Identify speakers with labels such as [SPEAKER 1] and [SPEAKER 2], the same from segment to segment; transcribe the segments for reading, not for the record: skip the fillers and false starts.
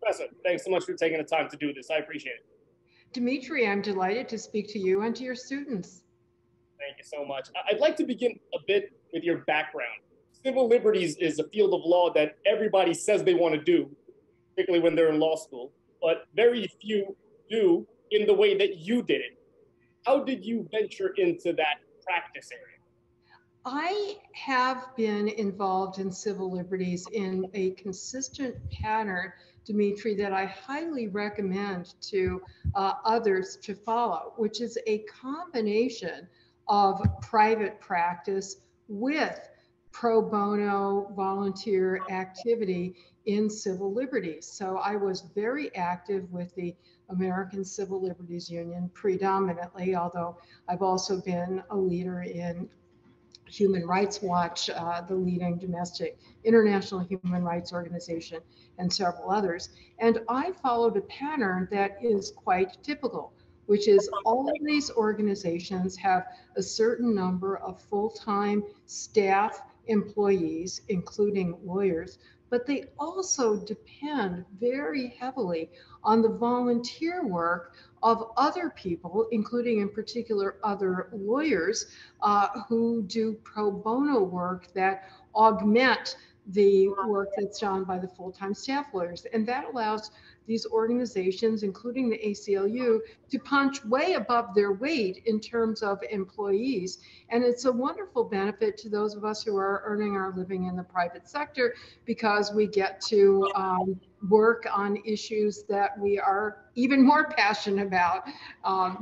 [SPEAKER 1] Professor, thanks so much for taking the time to do this. I appreciate it.
[SPEAKER 2] Dmitry, I'm delighted to speak to you and to your students.
[SPEAKER 1] Thank you so much. I'd like to begin a bit with your background. Civil liberties is a field of law that everybody says they want to do, particularly when they're in law school, but very few do in the way that you did it. How did you venture into that practice area?
[SPEAKER 2] I have been involved in civil liberties in a consistent pattern, Dmitry, that I highly recommend to others to follow, which is a combination of private practice with pro bono volunteer activity in civil liberties. So I was very active with the American Civil Liberties Union predominantly, although I've also been a leader in Human Rights Watch, the leading domestic international human rights organization, and several others. And I followed a pattern that is quite typical, which is all of these organizations have a certain number of full-time staff employees, including lawyers, but they also depend very heavily on the volunteer work of other people, including in particular other lawyers who do pro bono work that augment the work that's done by the full-time staff lawyers. And that allows these organizations, including the ACLU, to punch way above their weight in terms of employees. And it's a wonderful benefit to those of us who are earning our living in the private sector because we get to work on issues that we are even more passionate about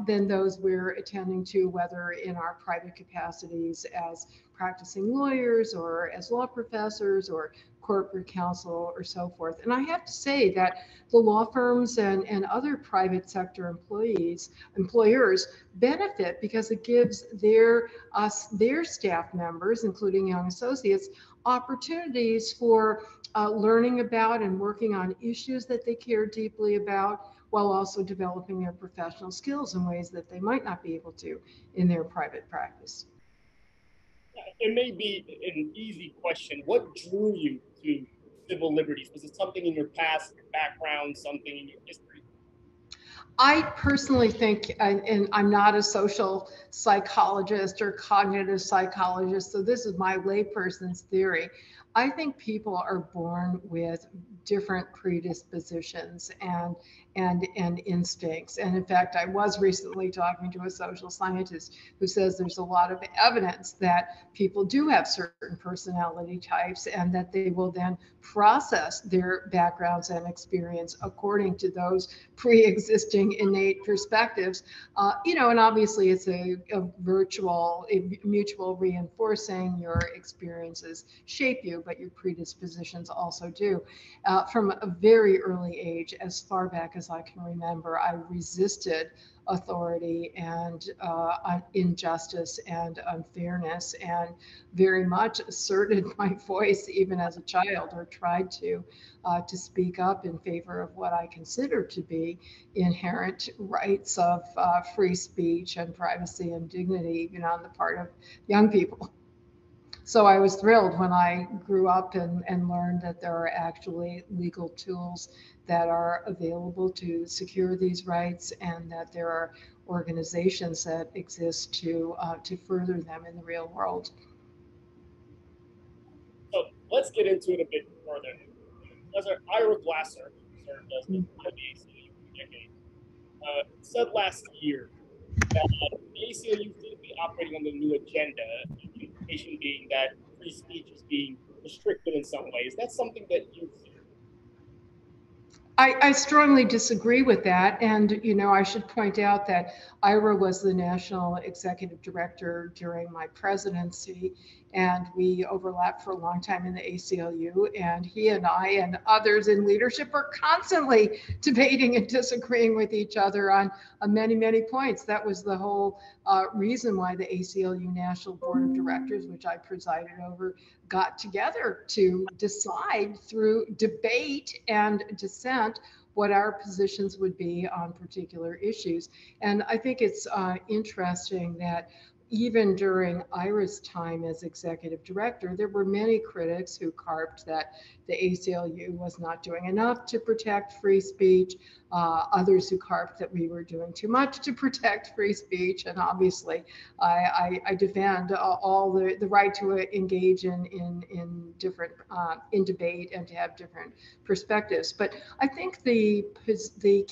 [SPEAKER 2] than those we're attending to, whether in our private capacities as practicing lawyers or as law professors or corporate counsel or so forth. And I have to say that the law firms and other private sector employers benefit because it gives their staff members, including young associates, opportunities for learning about and working on issues that they care deeply about, while also developing their professional skills in ways that they might not be able to in their private practice.
[SPEAKER 1] It may be an easy question. What drew you to civil liberties? Was it something in your past, your background, something in your history?
[SPEAKER 2] I personally think, and I'm not a social psychologist or cognitive psychologist, so this is my layperson's theory. I think people are born with different predispositions and instincts. And in fact, I was recently talking to a social scientist who says there's a lot of evidence that people do have certain personality types and that they will then process their backgrounds and experience according to those pre-existing innate perspectives. And obviously it's a mutual reinforcing. Your experiences shape you, but your predispositions also do. From a very early age, as far back as I can remember, I resisted authority and injustice and unfairness, and very much asserted my voice even as a child, or tried to speak up in favor of what I consider to be inherent rights of free speech and privacy and dignity, even on the part of young people. So I was thrilled when I grew up and learned that there are actually legal tools that are available to secure these rights, and that there are organizations that exist to further them in the real world.
[SPEAKER 1] So let's get into it a bit further. Professor Ira Glasser, who served as the ACLU for decades, said last year that the ACLU seems to be operating on the new agenda, the implication being that free speech is being restricted in some ways. That's something that you see.
[SPEAKER 2] I strongly disagree with that. And, I should point out that Ira was the national executive director during my presidency, and we overlapped for a long time in the ACLU. And he and I and others in leadership are constantly debating and disagreeing with each other on many, many points. That was the whole reason why the ACLU National Board of Directors, which I presided over, got together to decide through debate and dissent what our positions would be on particular issues. And I think it's interesting that even during Ira's time as executive director, there were many critics who carped that the ACLU was not doing enough to protect free speech, others who carped that we were doing too much to protect free speech. And obviously, I defend all the right to engage in different in debate and to have different perspectives. But I think the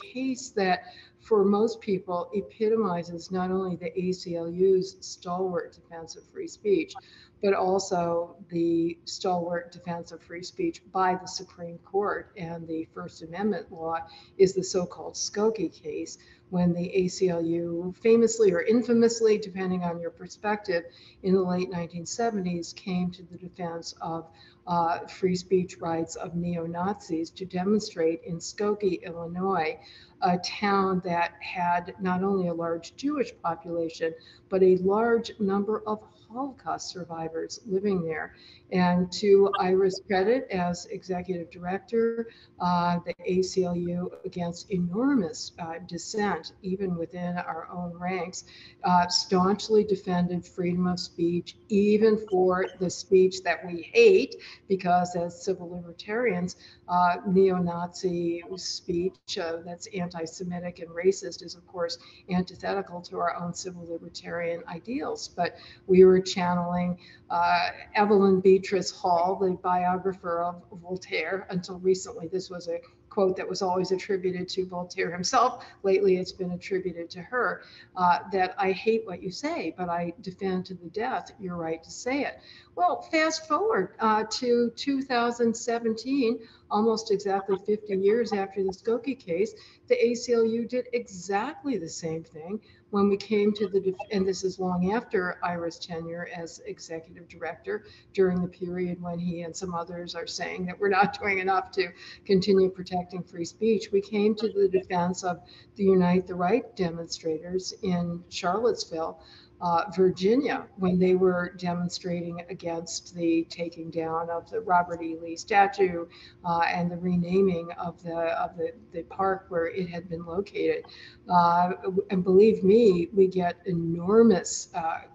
[SPEAKER 2] case that for most people epitomizes not only the ACLU's stalwart defense of free speech, but also the stalwart defense of free speech by the Supreme Court and the First Amendment law is the so-called Skokie case, when the ACLU famously or infamously, depending on your perspective, in the late 1970s came to the defense of free speech rights of neo-Nazis to demonstrate in Skokie, Illinois, a town that had not only a large Jewish population, but a large number of Holocaust survivors living there. And to Ira's credit, as executive director, the ACLU, against enormous dissent, even within our own ranks, staunchly defended freedom of speech, even for the speech that we hate, because as civil libertarians, neo-Nazi speech that's anti-Semitic and racist is, of course, antithetical to our own civil libertarian ideals. But we were channeling Evelyn Beatrice Hall, the biographer of Voltaire. Until recently, this was a quote that was always attributed to Voltaire himself. Lately, it's been attributed to her, that I hate what you say, but I defend to the death your right to say it. Well, fast forward to 2017, almost exactly 50 years after the Skokie case, the ACLU did exactly the same thing when we came to the, and this is long after Ira's tenure as executive director, during the period when he and some others are saying that we're not doing enough to continue protecting free speech. We came to the defense of the Unite the Right demonstrators in Charlottesville, Virginia, when they were demonstrating against the taking down of the Robert E. Lee statue and the renaming of the park where it had been located. And believe me, we get enormous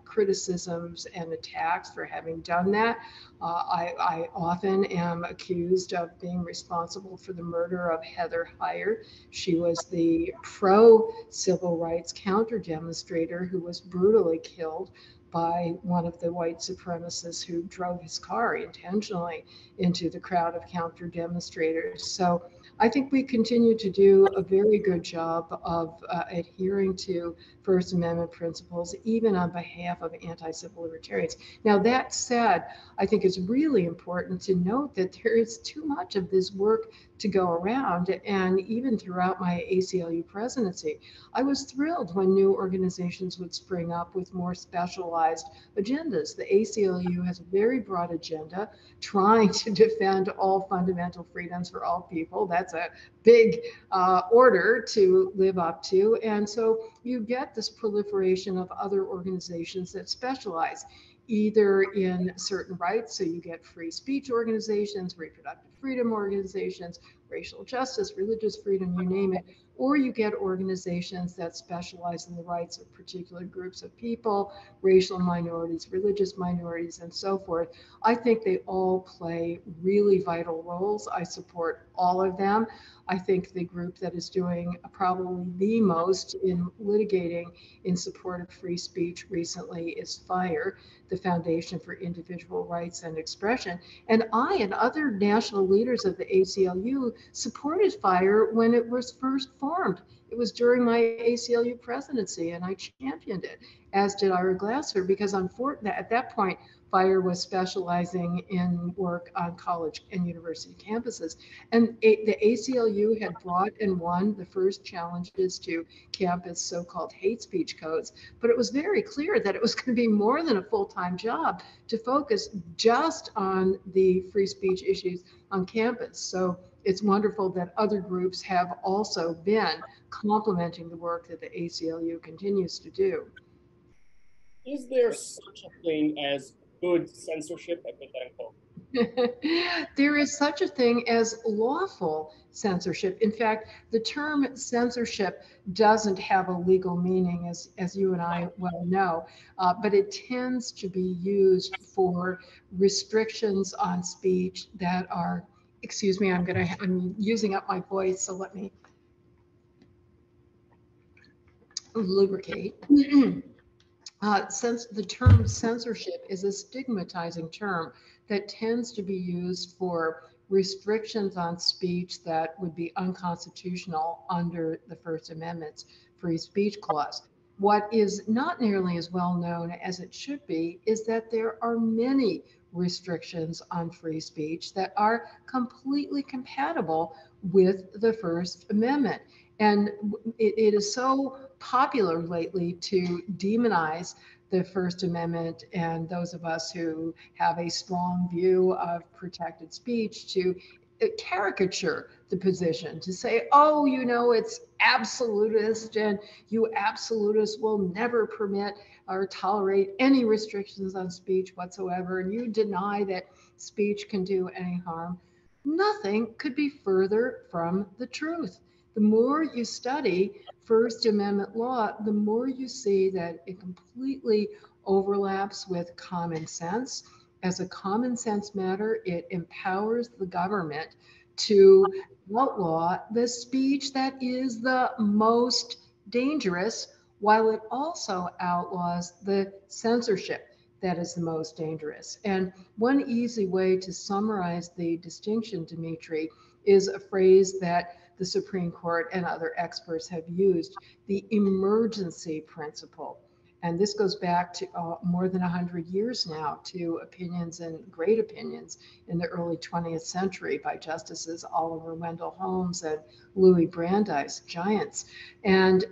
[SPEAKER 2] criticisms and attacks for having done that. I often am accused of being responsible for the murder of Heather Heyer. She was the pro-civil rights counter-demonstrator who was brutally killed by one of the white supremacists who drove his car intentionally into the crowd of counter-demonstrators. So I think we continue to do a very good job of adhering to First Amendment principles, even on behalf of anti-civil libertarians. Now, that said, I think it's really important to note that there is too much of this work to go around. And even throughout my ACLU presidency, I was thrilled when new organizations would spring up with more specialized agendas. The ACLU has a very broad agenda, trying to defend all fundamental freedoms for all people. That's a big order to live up to. And so you get this proliferation of other organizations that specialize either in certain rights. So you get free speech organizations, reproductive freedom organizations, racial justice, religious freedom, you name it. Or you get organizations that specialize in the rights of particular groups of people, racial minorities, religious minorities, and so forth. I think they all play really vital roles. I support all of them. I think the group that is doing probably the most in litigating in support of free speech recently is FIRE, the Foundation for Individual Rights and Expression. And I and other national leaders of the ACLU supported FIRE when it was first formed. It was during my ACLU presidency, and I championed it, as did Ira Glasser, because at that point, FIRE was specializing in work on college and university campuses. And the ACLU had brought and won the first challenges to campus so-called hate speech codes, but it was very clear that it was going to be more than a full-time job to focus just on the free speech issues on campus. So it's wonderful that other groups have also been complementing the work that the ACLU continues to do.
[SPEAKER 1] Is there such a thing as good censorship, hypothetical?
[SPEAKER 2] There is such a thing as lawful censorship. In fact, the term censorship doesn't have a legal meaning, as you and I well know, but it tends to be used for restrictions on speech that are, excuse me, I'm using up my voice, so let me lubricate. Since the term censorship is a stigmatizing term that tends to be used for restrictions on speech that would be unconstitutional under the First Amendment's free speech clause. What is not nearly as well known as it should be is that there are many restrictions on free speech that are completely compatible with the First Amendment. And it is so popular lately to demonize the First Amendment and those of us who have a strong view of protected speech to caricature the position, to say, oh, you know, it's absolutist and you absolutists will never permit or tolerate any restrictions on speech whatsoever, and you deny that speech can do any harm. Nothing could be further from the truth. The more you study First Amendment law, the more you see that it completely overlaps with common sense. As a common sense matter, it empowers the government to outlaw the speech that is the most dangerous, while it also outlaws the censorship that is the most dangerous. And one easy way to summarize the distinction, Dmitry, is a phrase that the Supreme Court and other experts have used, the emergency principle. And this goes back to more than 100 years now, to opinions, and great opinions in the early 20th century by Justices Oliver Wendell Holmes and Louis Brandeis, giants. And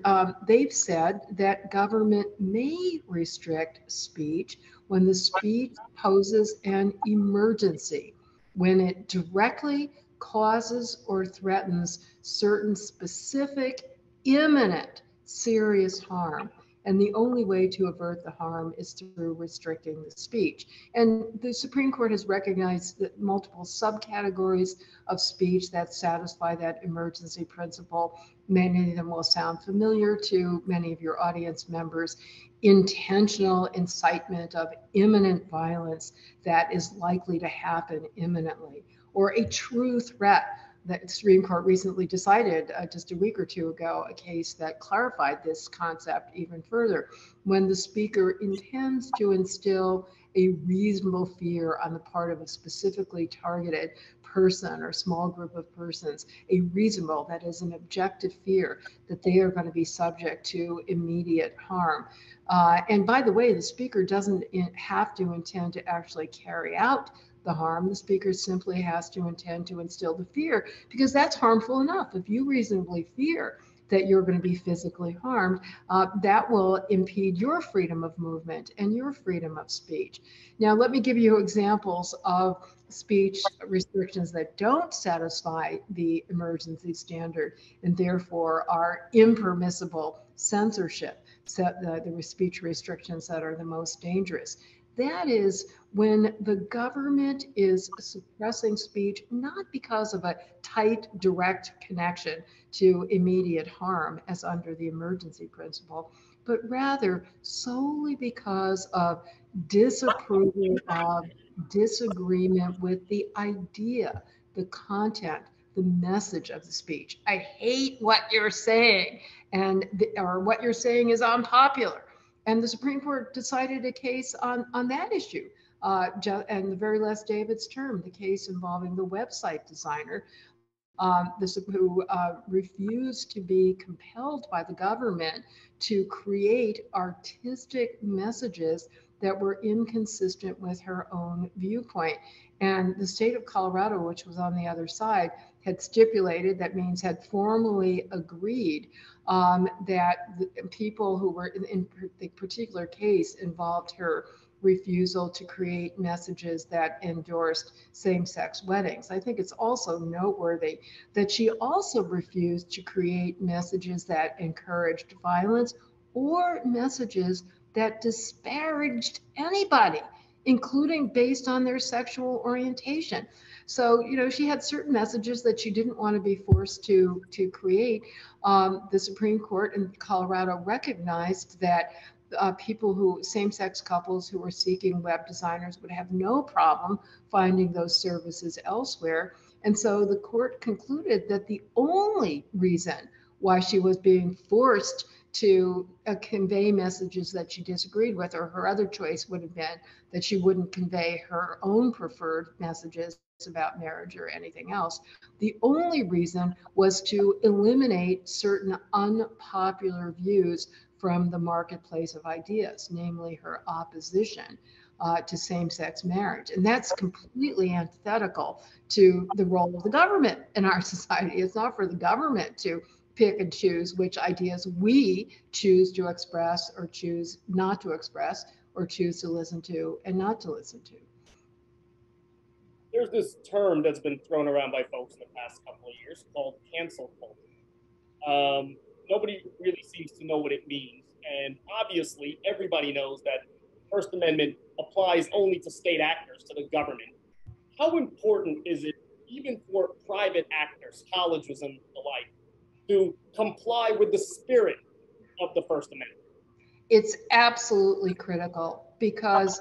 [SPEAKER 2] they've said that government may restrict speech when the speech poses an emergency, when it directly causes or threatens certain specific, imminent, serious harm. And the only way to avert the harm is through restricting the speech. And the Supreme Court has recognized that multiple subcategories of speech that satisfy that emergency principle. Many of them will sound familiar to many of your audience members. Intentional incitement of imminent violence that is likely to happen imminently, or a true threat. The Supreme Court recently decided just a week or two ago a case that clarified this concept even further. When the speaker intends to instill a reasonable fear on the part of a specifically targeted person or small group of persons, a reasonable, that is an objective fear that they are going to be subject to immediate harm. And by the way, the speaker doesn't have to intend to actually carry out the harm. The speaker simply has to intend to instill the fear, because that's harmful enough. If you reasonably fear that you're going to be physically harmed, that will impede your freedom of movement and your freedom of speech. Now, let me give you examples of speech restrictions that don't satisfy the emergency standard and therefore are impermissible censorship, the speech restrictions that are the most dangerous. That is when the government is suppressing speech, not because of a tight, direct connection to immediate harm, as under the emergency principle, but rather solely because of disapproval of, disagreement with the idea, the content, the message of the speech. I hate what you're saying, or what you're saying is unpopular. And the Supreme Court decided a case on that issue. And the very last day of its term, the case involving the website designer who refused to be compelled by the government to create artistic messages that were inconsistent with her own viewpoint. And the state of Colorado, which was on the other side, had stipulated, that means had formally agreed, that the people who were in the particular case involved her refusal to create messages that endorsed same-sex weddings. I think it's also noteworthy that she also refused to create messages that encouraged violence or messages that disparaged anybody, including based on their sexual orientation. So, she had certain messages that she didn't want to be forced to create. The Supreme Court in Colorado recognized that people same-sex couples who were seeking web designers would have no problem finding those services elsewhere. And so the court concluded that the only reason why she was being forced to convey messages that she disagreed with, or her other choice would have been that she wouldn't convey her own preferred messages about marriage or anything else. The only reason was to eliminate certain unpopular views from the marketplace of ideas, namely her opposition to same-sex marriage. And that's completely antithetical to the role of the government in our society. It's not for the government to pick and choose which ideas we choose to express or choose not to express or choose to listen to and not to listen to.
[SPEAKER 1] There's this term that's been thrown around by folks in the past couple of years called cancel culture. Nobody really seems to know what it means. And obviously, everybody knows that First Amendment applies only to state actors, to the government. How important is it, even for private actors, colleges and the like, to comply with the spirit of the First Amendment?
[SPEAKER 2] It's absolutely critical because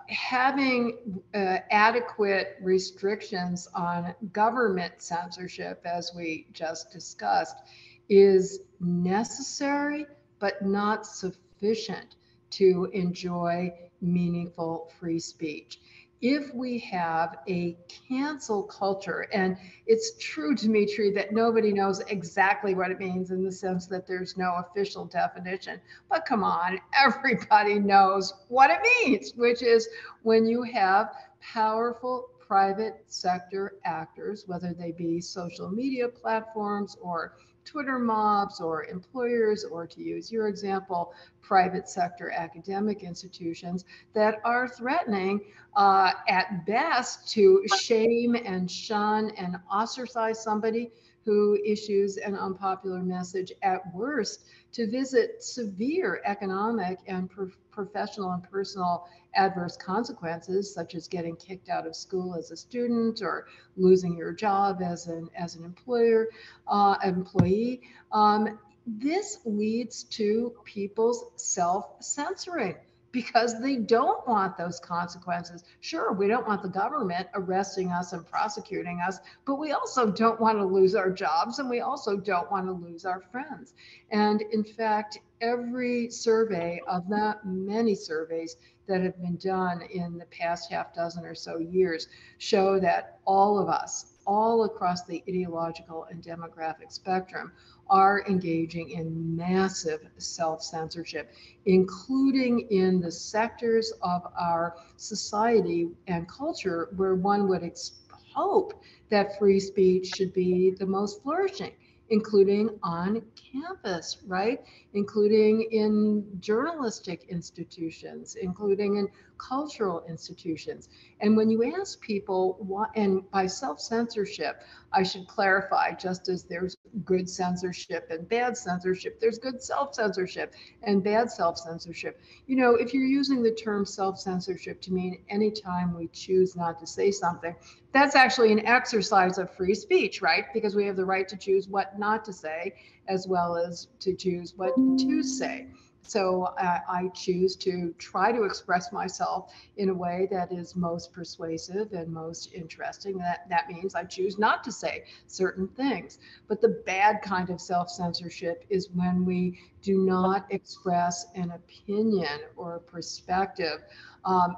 [SPEAKER 2] having adequate restrictions on government censorship, as we just discussed, is necessary but not sufficient to enjoy meaningful free speech. If we have a cancel culture, and it's true, Dmitry, that nobody knows exactly what it means in the sense that there's no official definition, but come on, everybody knows what it means, which is when you have powerful private sector actors, whether they be social media platforms or Twitter mobs or employers, or to use your example, private sector academic institutions that are threatening at best to shame and shun and ostracize somebody who issues an unpopular message, at worst to visit severe economic and professional and personal adverse consequences, such as getting kicked out of school as a student or losing your job as an employee. This leads to people's self-censoring because they don't want those consequences. Sure, we don't want the government arresting us and prosecuting us, but we also don't want to lose our jobs, and we also don't want to lose our friends. And in fact, every survey of the many surveys that have been done in the past half dozen or so years show that all of us, all across the ideological and demographic spectrum, are engaging in massive self-censorship, including in the sectors of our society and culture where one would hope that free speech should be the most flourishing, including on campus, right? Including in journalistic institutions, including in cultural institutions. And when you ask people what, and by self-censorship, I should clarify, just as there's good censorship and bad censorship, there's good self-censorship and bad self-censorship. If you're using the term self-censorship to mean anytime we choose not to say something, that's actually an exercise of free speech, right? Because we have the right to choose what not to say, as well as to choose what to say. So I choose to try to express myself in a way that is most persuasive and most interesting. That means I choose not to say certain things. But the bad kind of self-censorship is when we do not express an opinion or a perspective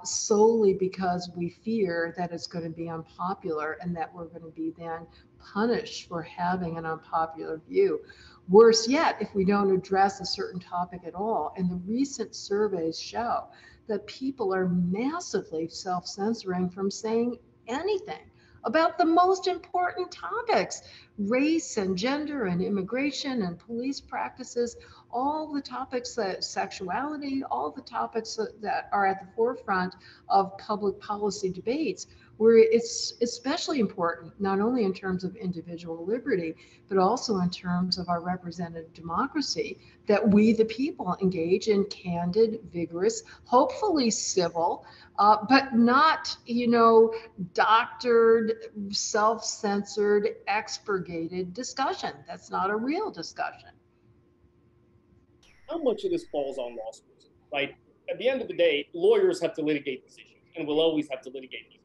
[SPEAKER 2] solely because we fear that it's going to be unpopular and that we're going to be then punished for having an unpopular view. Worse yet, if we don't address a certain topic at all. And the recent surveys show that people are massively self-censoring from saying anything about the most important topics: race and gender and immigration and police practices, all the topics that sexuality, all the topics that are at the forefront of public policy debates. where it's especially important, not only in terms of individual liberty, but also in terms of our representative democracy, that we, the people, engage in candid, vigorous, hopefully civil, but not, doctored, self-censored, expurgated discussion. That's not a real discussion.
[SPEAKER 1] How much of this falls on law schools, right? At the end of the day, lawyers have to litigate these issues and will always have to litigate these issues.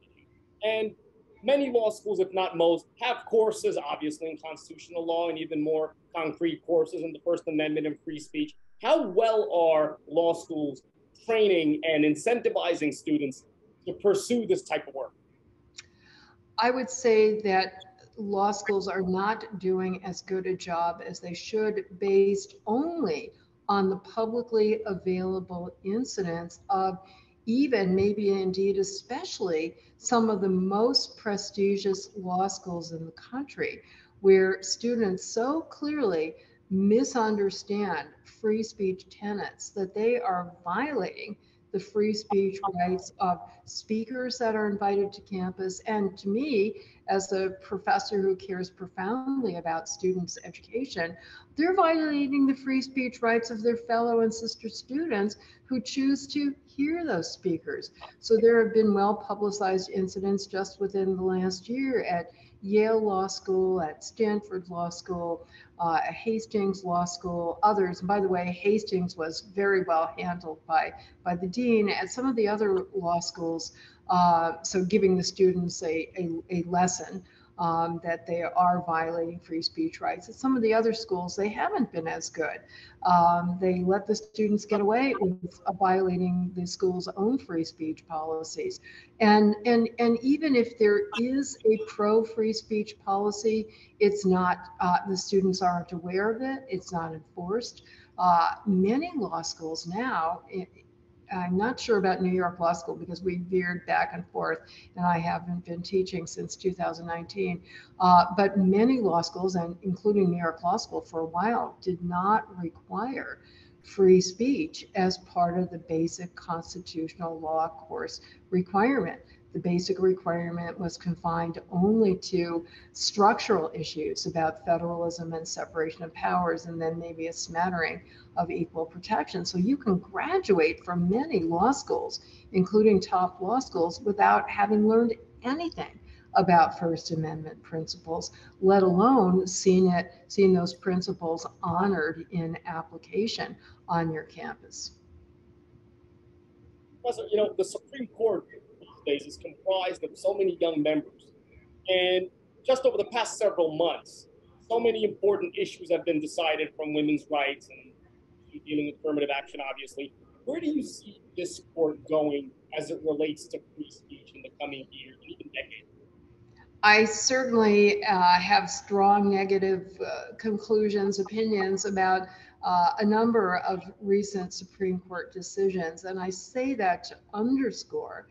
[SPEAKER 1] And many law schools, if not most, have courses, obviously, in constitutional law and even more concrete courses in the First Amendment and free speech. How well are law schools training and incentivizing students to pursue this type of work?
[SPEAKER 2] I would say that law schools are not doing as good a job as they should, based only on the publicly available incidents of even, maybe indeed especially, some of the most prestigious law schools in the country, where students so clearly misunderstand free speech tenets that they are violating the free speech rights of speakers that are invited to campus. And to me, as a professor who cares profoundly about students' education, they're violating the free speech rights of their fellow and sister students who choose to hear those speakers. So there have been well-publicized incidents just within the last year at Yale Law School, at Stanford Law School, Hastings Law School, others. And by the way, Hastings was very well handled by the dean. At some of the other law schools, so giving the students a lesson that they are violating free speech rights. At some of the other schools, they haven't been as good. They let the students get away with violating the school's own free speech policies. And even if there is a pro-free speech policy, it's not, the students aren't aware of it, it's not enforced. Many law schools now, I'm not sure about New York Law School because we veered back and forth and I haven't been teaching since 2019. But many law schools, and including New York Law School for a while, did not require free speech as part of the basic constitutional law course requirement. The basic requirement was confined only to structural issues about federalism and separation of powers, and then maybe a smattering of equal protection. So you can graduate from many law schools, including top law schools, without having learned anything about First Amendment principles, let alone seeing those principles honored in application on your campus.
[SPEAKER 1] Professor, the Supreme Court these days is comprised of so many young members. And just over the past several months, so many important issues have been decided, from women's rights and dealing with affirmative action, obviously. Where do you see this court going as it relates to free speech in the coming years and even decades?
[SPEAKER 2] I certainly have strong negative conclusions, opinions about a number of recent Supreme Court decisions. And I say that to underscore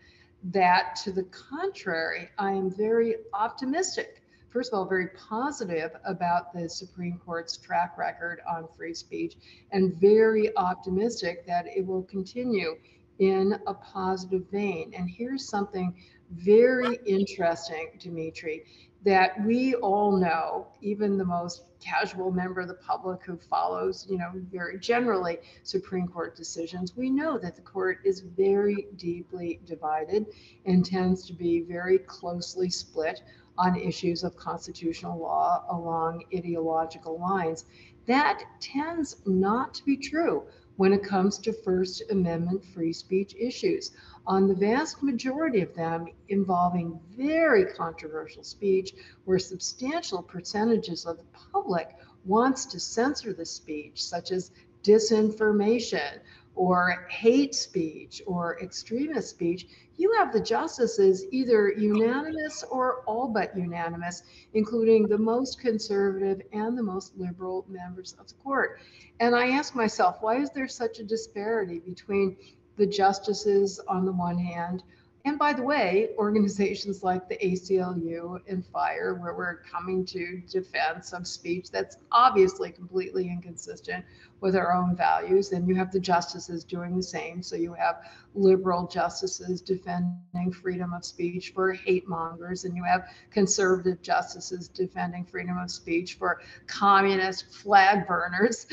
[SPEAKER 2] that, to the contrary, I am very optimistic. First of all, very positive about the Supreme Court's track record on free speech, and very optimistic that it will continue in a positive vein. And here's something very interesting, Dmitry, that we all know, even the most casual member of the public who follows, very generally Supreme Court decisions, we know that the court is very deeply divided and tends to be very closely split on issues of constitutional law along ideological lines. That tends not to be true when it comes to First Amendment free speech issues. On the vast majority of them involving very controversial speech, where substantial percentages of the public wants to censor the speech, such as disinformation or hate speech or extremist speech, you have the justices either unanimous or all but unanimous, including the most conservative and the most liberal members of the court. And I ask myself, why is there such a disparity between the justices on the one hand And by the way, organizations like the ACLU and FIRE, where we're coming to defense of speech that's obviously completely inconsistent with our own values, and you have the justices doing the same. So you have liberal justices defending freedom of speech for hate mongers, and you have conservative justices defending freedom of speech for communist flag burners.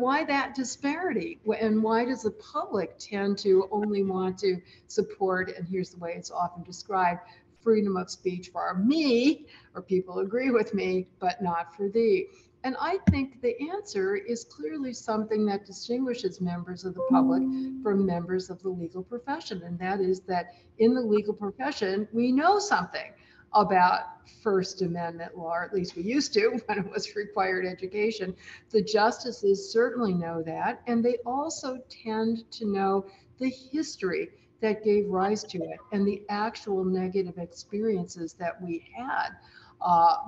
[SPEAKER 2] Why that disparity? And why does the public tend to only want to support, and here's the way it's often described, freedom of speech for me, or people agree with me, but not for thee? And I think the answer is clearly something that distinguishes members of the public from members of the legal profession. And that is that in the legal profession, we know something about First Amendment law, or at least we used to when it was required education. The justices certainly know that, and they also tend to know the history that gave rise to it and the actual negative experiences that we had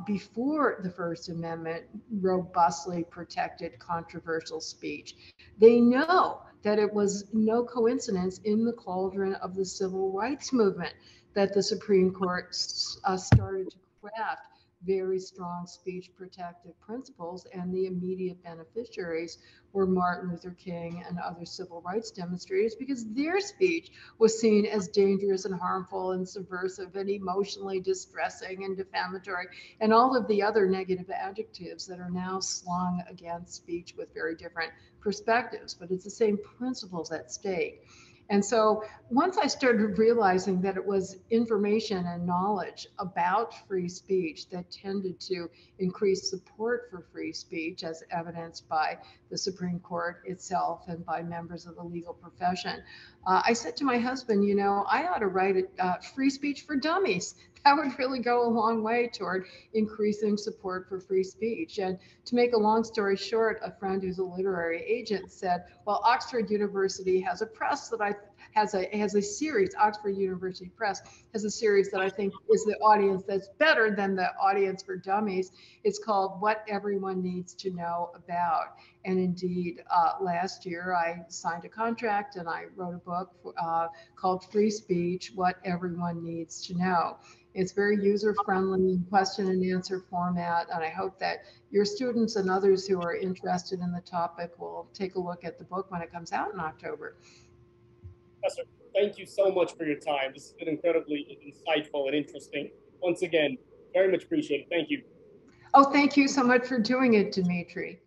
[SPEAKER 2] before the First Amendment robustly protected controversial speech. They know that it was no coincidence in the cauldron of the civil rights movement that the Supreme Court started to craft very strong speech protective principles, and the immediate beneficiaries were Martin Luther King and other civil rights demonstrators, because their speech was seen as dangerous and harmful and subversive and emotionally distressing and defamatory, and all of the other negative adjectives that are now slung against speech with very different perspectives. But it's the same principles at stake. And so once I started realizing that it was information and knowledge about free speech that tended to increase support for free speech, as evidenced by the Supreme Court itself and by members of the legal profession, I said to my husband, I ought to write free speech for dummies. That would really go a long way toward increasing support for free speech. And to make a long story short, a friend who's a literary agent said, well, Oxford University has a press that has a series, Oxford University Press has a series that I think is the audience that's better than the audience for dummies. It's called What Everyone Needs to Know About. And indeed, last year I signed a contract and I wrote a book called Free Speech, What Everyone Needs to Know. It's very user-friendly, question and answer format, and I hope that your students and others who are interested in the topic will take a look at the book when it comes out in October.
[SPEAKER 1] Professor, thank you so much for your time. This has been incredibly insightful and interesting. Once again, very much appreciated. Thank you.
[SPEAKER 2] Oh, thank you so much for doing it, Dmitry.